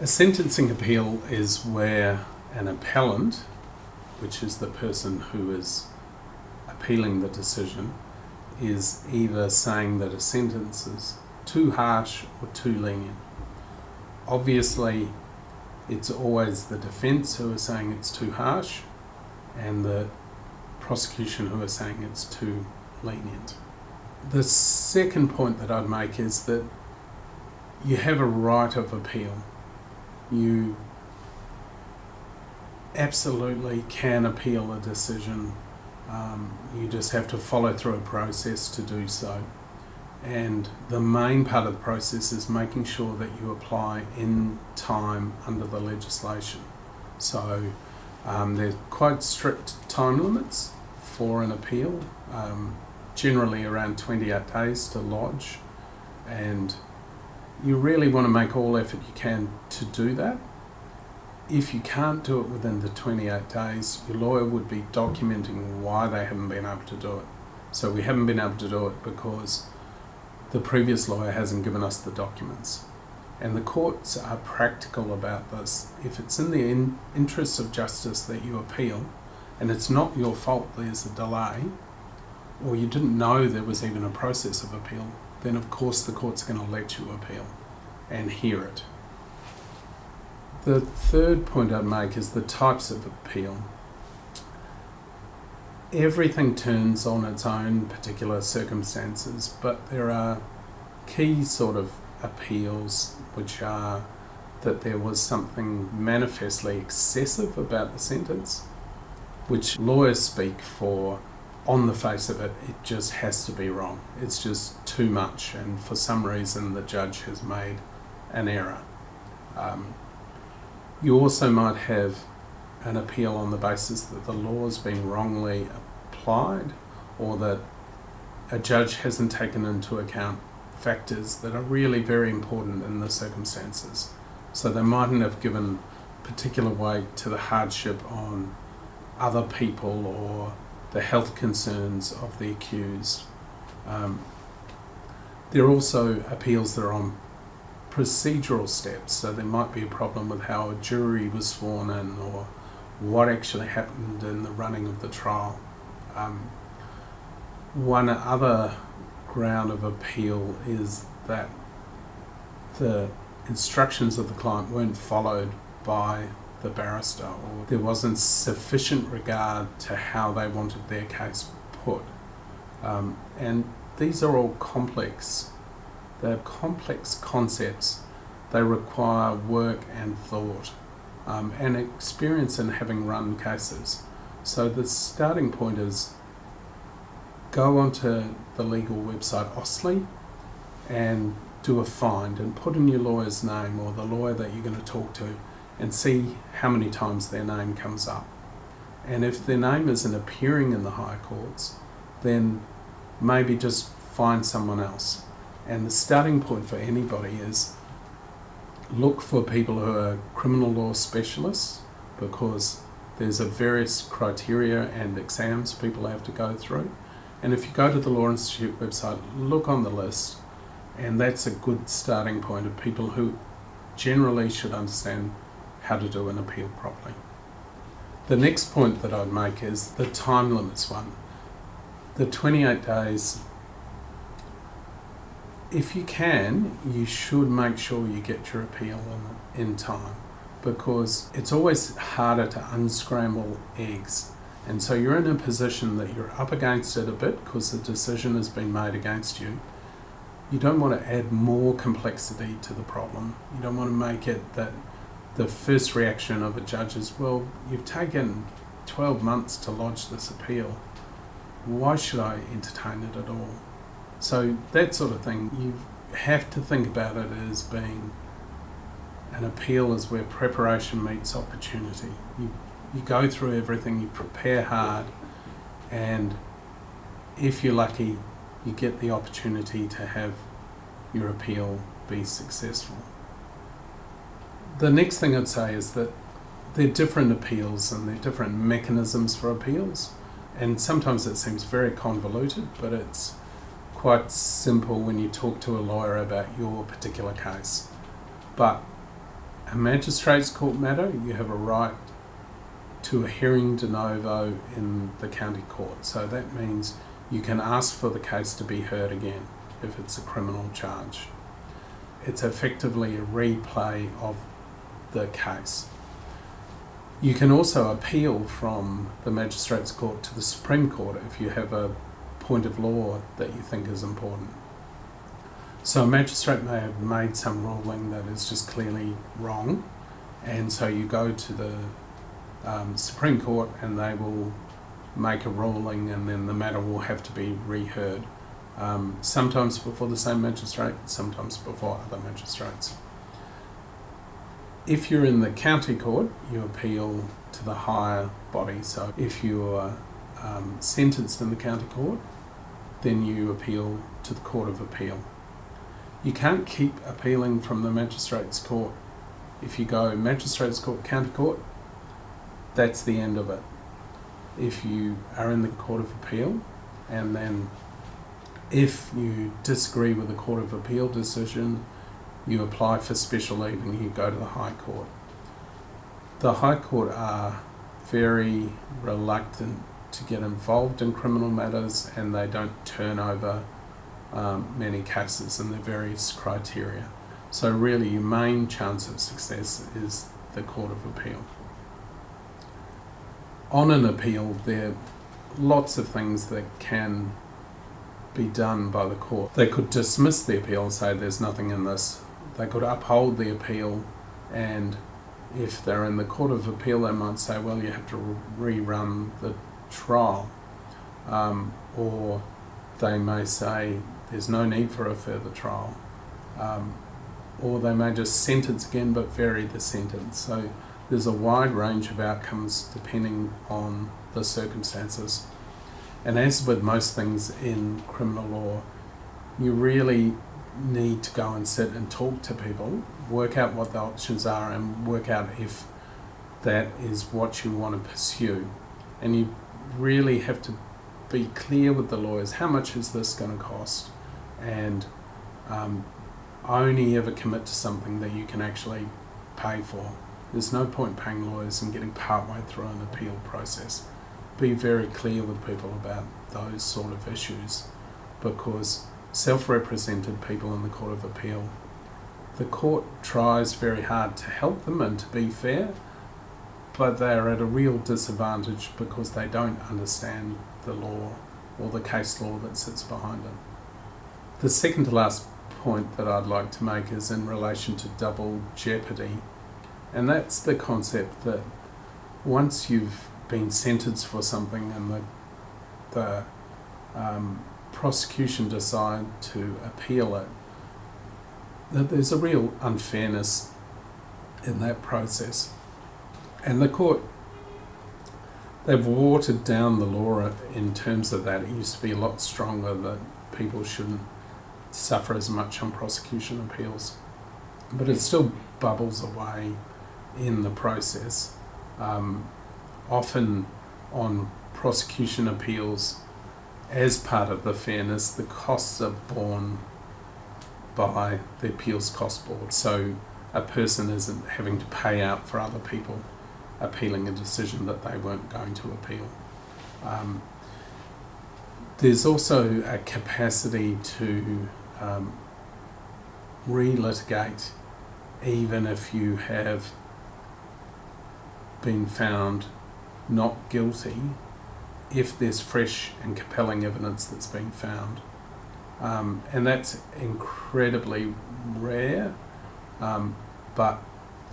A sentencing appeal is where an appellant, which is the person who is appealing the decision, is either saying that a sentence is too harsh or too lenient. Obviously, it's always the defence who are saying it's too harsh and the prosecution who are saying it's too lenient. The second point that I'd make is that you have a right of appeal. You absolutely can appeal a decision. You just have to follow through a process to do so. And the main part of the process is making sure that you apply in time under the legislation. So there's quite strict time limits for an appeal, generally around 28 days to lodge, and you really want to make all effort you can to do that. If you can't do it within the 28 days, your lawyer would be documenting why they haven't been able to do it. So we haven't been able to do it because the previous lawyer hasn't given us the documents. And the courts are practical about this. If it's in the interests of justice that you appeal, and it's not your fault there's a delay, or you didn't know there was even a process of appeal, then of course the court's going to let you appeal and hear it. The third point I'd make is the types of appeal. Everything turns on its own particular circumstances, but there are key sort of appeals which are that there was something manifestly excessive about the sentence, which lawyers speak for. On the face of it, it just has to be wrong. It's just too much, and for some reason the judge has made an error. You also might have an appeal on the basis that the law's been wrongly applied, or that a judge hasn't taken into account factors that are really very important in the circumstances. So they mightn't have given particular weight to the hardship on other people or the health concerns of the accused. There are also appeals that are on procedural steps, so there might be a problem with how a jury was sworn in or what actually happened in the running of the trial. One other ground of appeal is that the instructions of the client weren't followed by the barrister, or there wasn't sufficient regard to how they wanted their case put. And these are all complex. They're complex concepts. They require work and thought and experience in having run cases. So the starting point is go onto the legal website Austlii and do a find and put in your lawyer's name or the lawyer that you're going to talk to, and see how many times their name comes up. And if their name isn't appearing in the higher courts, then maybe just find someone else. And the starting point for anybody is look for people who are criminal law specialists, because there's a various criteria and exams people have to go through. And if you go to the Law Institute website, look on the list, and that's a good starting point of people who generally should understand how to do an appeal properly. The next point that I'd make is the time limits one. The 28 days, if you can, you should make sure you get your appeal in time, because it's always harder to unscramble eggs. And so you're in a position that you're up against it a bit because the decision has been made against you. You don't want to add more complexity to the problem. You don't want to make it that the first reaction of a judge is, well, you've taken 12 months to lodge this appeal. Why should I entertain it at all? So that sort of thing, you have to think about it as being an appeal is where preparation meets opportunity. You go through everything, you prepare hard, and if you're lucky, you get the opportunity to have your appeal be successful. The next thing I'd say is that there are different appeals and there are different mechanisms for appeals, and sometimes it seems very convoluted, but it's quite simple when you talk to a lawyer about your particular case. But a magistrate's court matter, you have a right to a hearing de novo in the county court. So that means you can ask for the case to be heard again if it's a criminal charge. It's effectively a replay of the case. You can also appeal from the magistrate's court to the Supreme Court if you have a point of law that you think is important. So a magistrate may have made some ruling that is just clearly wrong, and so you go to the Supreme Court and they will make a ruling, and then the matter will have to be reheard, sometimes before the same magistrate, sometimes before other magistrates. If you're in the county court, you appeal to the higher body. So if you're sentenced in the county court, then you appeal to the Court of Appeal. You can't keep appealing from the magistrate's court. If you go magistrate's court, county court, that's the end of it. If you are in the Court of Appeal, and then if you disagree with the Court of Appeal decision, you apply for special leave and you go to the High Court. The High Court are very reluctant to get involved in criminal matters, and they don't turn over many cases in their various criteria. So really your main chance of success is the Court of Appeal. On an appeal, there are lots of things that can be done by the court. They could dismiss the appeal and say there's nothing in this. They could uphold the appeal, and if they're in the Court of Appeal, they might say, well, you have to rerun the trial. Or they may say there's no need for a further trial. Or they may just sentence again but vary the sentence. So there's a wide range of outcomes depending on the circumstances. And as with most things in criminal law, you really need to go and sit and talk to people, work out what the options are, and work out if that is what you want to pursue. And you really have to be clear with the lawyers, how much is this going to cost? And only ever commit to something that you can actually pay for. There's no point paying lawyers and getting partway through an appeal process. Be very clear with people about those sort of issues, because self-represented people in the Court of Appeal, the court tries very hard to help them and to be fair, but they are at a real disadvantage because they don't understand the law or the case law that sits behind it. The second to last point that I'd like to make is in relation to double jeopardy, and that's the concept that once you've been sentenced for something and the prosecution decide to appeal it, that there's a real unfairness in that process. And the court, they've watered down the law in terms of that. It used to be a lot stronger that people shouldn't suffer as much on prosecution appeals, but it still bubbles away in the process. Often on prosecution appeals, as part of the fairness, the costs are borne by the Appeals Cost Board. So a person isn't having to pay out for other people appealing a decision that they weren't going to appeal. There's also a capacity to relitigate even if you have been found not guilty, if there's fresh and compelling evidence that's been found. And that's incredibly rare, but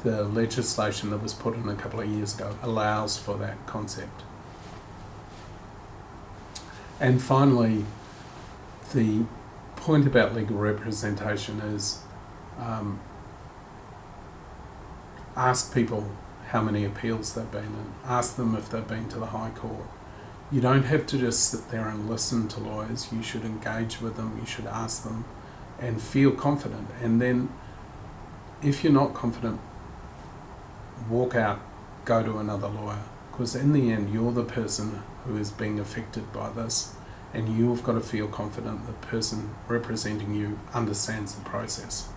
the legislation that was put in a couple of years ago allows for that concept. And finally, the point about legal representation is ask people how many appeals they've been in. Ask them if they've been to the High Court. You don't have to just sit there and listen to lawyers. You should engage with them. You should ask them and feel confident. And then if you're not confident, walk out, go to another lawyer. Because in the end, you're the person who is being affected by this, and you've got to feel confident the person representing you understands the process.